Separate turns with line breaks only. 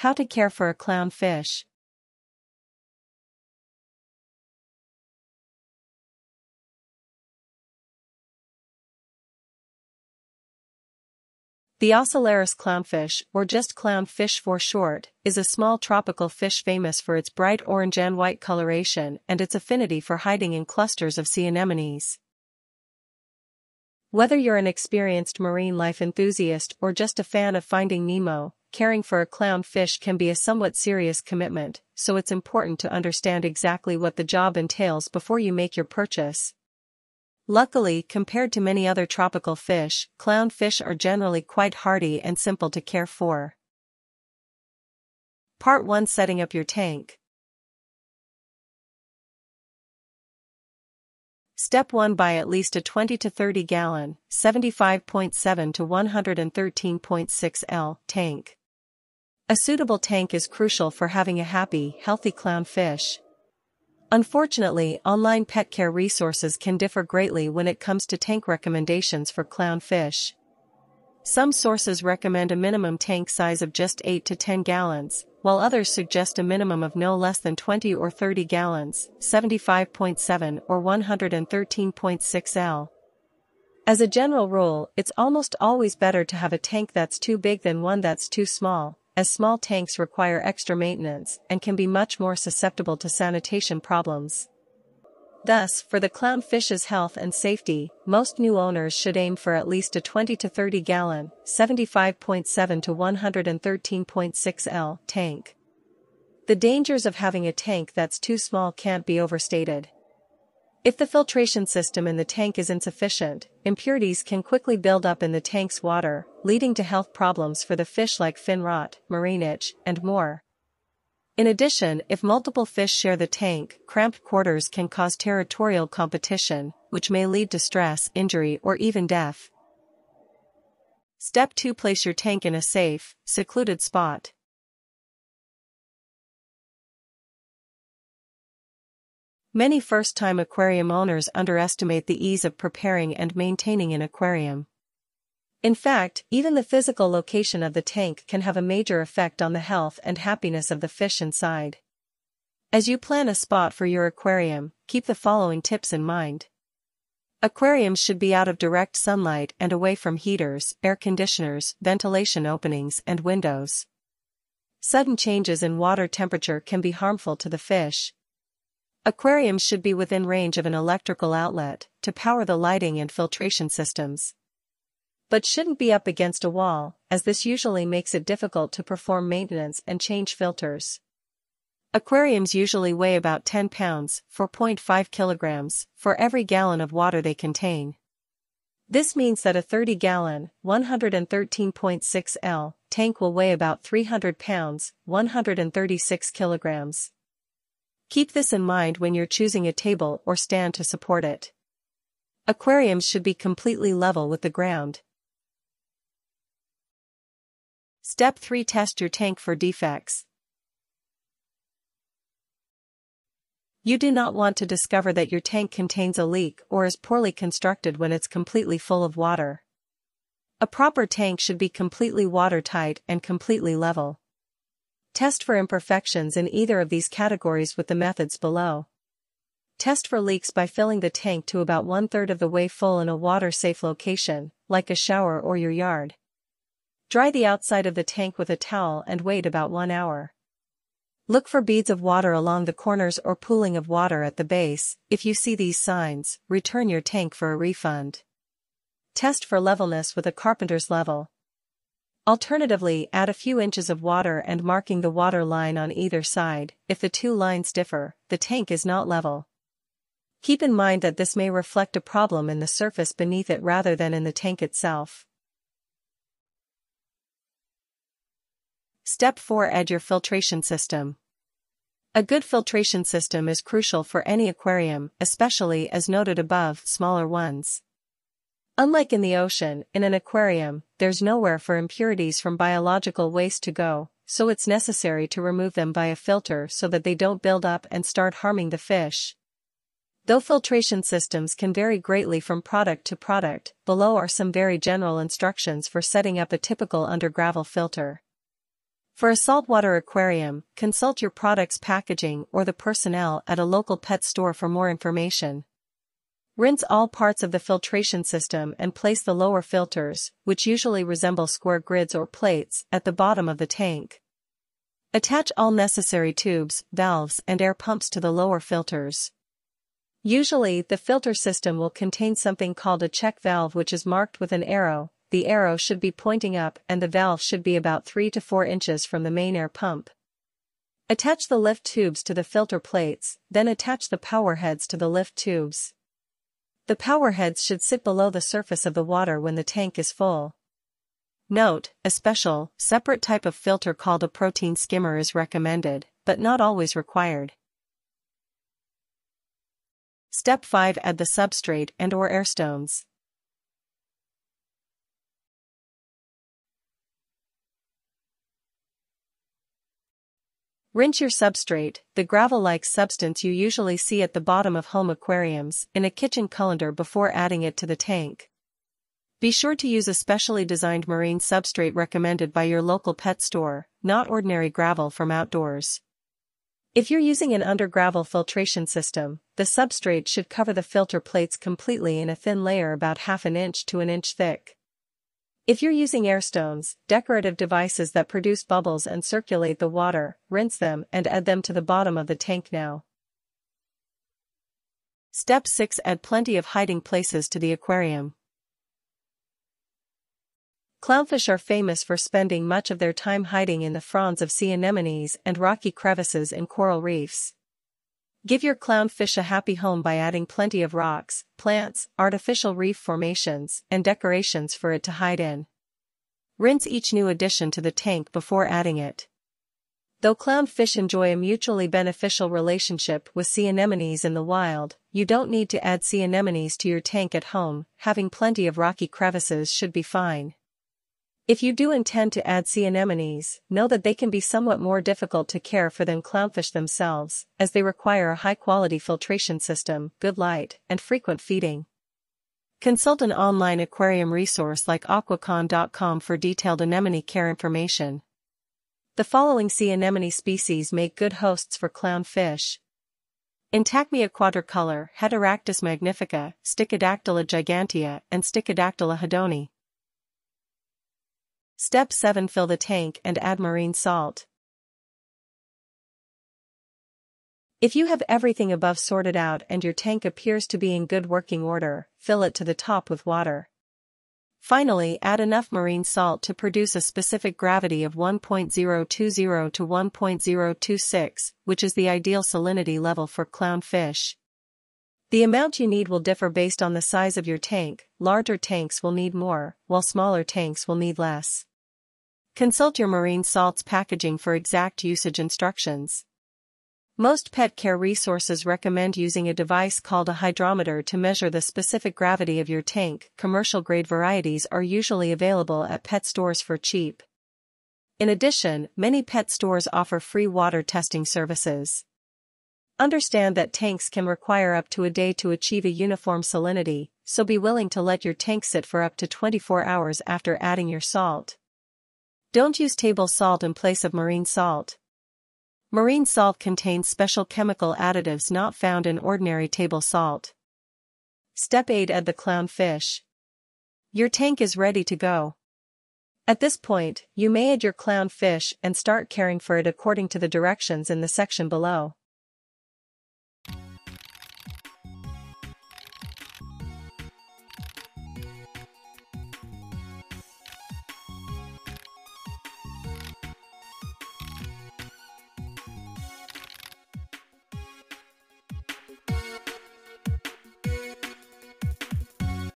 How to care for a clownfish. The Ocellaris clownfish, or just clownfish for short, is a small tropical fish famous for its bright orange and white coloration and its affinity for hiding in clusters of sea anemones. Whether you're an experienced marine life enthusiast or just a fan of Finding Nemo, caring for a clownfish can be a somewhat serious commitment, so it's important to understand exactly what the job entails before you make your purchase. Luckily, compared to many other tropical fish, clownfish are generally quite hardy and simple to care for. Part 1: Setting up your tank. Step 1: Buy at least a 20 to 30 gallon, 75.7 to 113.6 L tank. A suitable tank is crucial for having a happy, healthy clownfish. Unfortunately, online pet care resources can differ greatly when it comes to tank recommendations for clownfish. Some sources recommend a minimum tank size of just 8 to 10 gallons, while others suggest a minimum of no less than 20 or 30 gallons, 75.7 or 113.6 L. As a general rule, it's almost always better to have a tank that's too big than one that's too small, as small tanks require extra maintenance and can be much more susceptible to sanitation problems. Thus, for the clownfish's health and safety, most new owners should aim for at least a 20 to 30 gallon, 75.7 to 113.6 L tank. The dangers of having a tank that's too small can't be overstated. If the filtration system in the tank is insufficient, impurities can quickly build up in the tank's water, leading to health problems for the fish like fin rot, marine itch, and more. In addition, if multiple fish share the tank, cramped quarters can cause territorial competition, which may lead to stress, injury, or even death. Step 2: Place your tank in a safe, secluded spot. Many first-time aquarium owners underestimate the ease of preparing and maintaining an aquarium. In fact, even the physical location of the tank can have a major effect on the health and happiness of the fish inside. As you plan a spot for your aquarium, keep the following tips in mind. Aquariums should be out of direct sunlight and away from heaters, air conditioners, ventilation openings, and windows. Sudden changes in water temperature can be harmful to the fish. Aquariums should be within range of an electrical outlet to power the lighting and filtration systems, but shouldn't be up against a wall, as this usually makes it difficult to perform maintenance and change filters. Aquariums usually weigh about 10 pounds, 4.5 kilograms, for every gallon of water they contain. This means that a 30-gallon, 113.6 L tank will weigh about 300 pounds, 136 kilograms. Keep this in mind when you're choosing a table or stand to support it. Aquariums should be completely level with the ground. Step 3: Test your tank for defects. You do not want to discover that your tank contains a leak or is poorly constructed when it's completely full of water. A proper tank should be completely watertight and completely level. Test for imperfections in either of these categories with the methods below. Test for leaks by filling the tank to about 1/3 of the way full in a water-safe location, like a shower or your yard. Dry the outside of the tank with a towel and wait about 1 hour. Look for beads of water along the corners or pooling of water at the base. If you see these signs, return your tank for a refund. Test for levelness with a carpenter's level. Alternatively, add a few inches of water and marking the water line on either side. If the two lines differ, the tank is not level. Keep in mind that this may reflect a problem in the surface beneath it rather than in the tank itself. Step 4: Add your filtration system. A good filtration system is crucial for any aquarium, especially, as noted above, smaller ones. Unlike in the ocean, in an aquarium, there's nowhere for impurities from biological waste to go, so it's necessary to remove them by a filter so that they don't build up and start harming the fish. Though filtration systems can vary greatly from product to product, below are some very general instructions for setting up a typical under gravel filter. For a saltwater aquarium, consult your product's packaging or the personnel at a local pet store for more information. Rinse all parts of the filtration system and place the lower filters, which usually resemble square grids or plates, at the bottom of the tank. Attach all necessary tubes, valves, and air pumps to the lower filters. Usually, the filter system will contain something called a check valve, which is marked with an arrow. The arrow should be pointing up and the valve should be about 3 to 4 inches from the main air pump. Attach the lift tubes to the filter plates, then attach the power heads to the lift tubes. The power heads should sit below the surface of the water when the tank is full. Note: a special, separate type of filter called a protein skimmer is recommended, but not always required. Step 5: add the substrate and/or air stones. Rinse your substrate, the gravel-like substance you usually see at the bottom of home aquariums, in a kitchen colander before adding it to the tank. Be sure to use a specially designed marine substrate recommended by your local pet store, not ordinary gravel from outdoors. If you're using an under-gravel filtration system, the substrate should cover the filter plates completely in a thin layer about half an inch to an inch thick. If you're using air stones, decorative devices that produce bubbles and circulate the water, rinse them and add them to the bottom of the tank now. Step 6: add plenty of hiding places to the aquarium. Clownfish are famous for spending much of their time hiding in the fronds of sea anemones and rocky crevices in coral reefs. Give your clownfish a happy home by adding plenty of rocks, plants, artificial reef formations, and decorations for it to hide in. Rinse each new addition to the tank before adding it. Though clownfish enjoy a mutually beneficial relationship with sea anemones in the wild, you don't need to add sea anemones to your tank at home. Having plenty of rocky crevices should be fine. If you do intend to add sea anemones, know that they can be somewhat more difficult to care for than clownfish themselves, as they require a high-quality filtration system, good light, and frequent feeding. Consult an online aquarium resource like aquacon.com for detailed anemone care information. The following sea anemone species make good hosts for clownfish: Intacmia quadricolor, Heteractis magnifica, Sticodactyla gigantea, and Sticodactyla hedoni. Step 7: fill the tank and add marine salt. If you have everything above sorted out and your tank appears to be in good working order, fill it to the top with water. Finally, add enough marine salt to produce a specific gravity of 1.020 to 1.026, which is the ideal salinity level for clownfish. The amount you need will differ based on the size of your tank. Larger tanks will need more, while smaller tanks will need less. Consult your marine salts packaging for exact usage instructions. Most pet care resources recommend using a device called a hydrometer to measure the specific gravity of your tank. Commercial-grade varieties are usually available at pet stores for cheap. In addition, many pet stores offer free water testing services. Understand that tanks can require up to a day to achieve a uniform salinity, so be willing to let your tank sit for up to 24 hours after adding your salt. Don't use table salt in place of marine salt. Marine salt contains special chemical additives not found in ordinary table salt. Step 8: add the clownfish. Your tank is ready to go. At this point, you may add your clownfish and start caring for it according to the directions in the section below.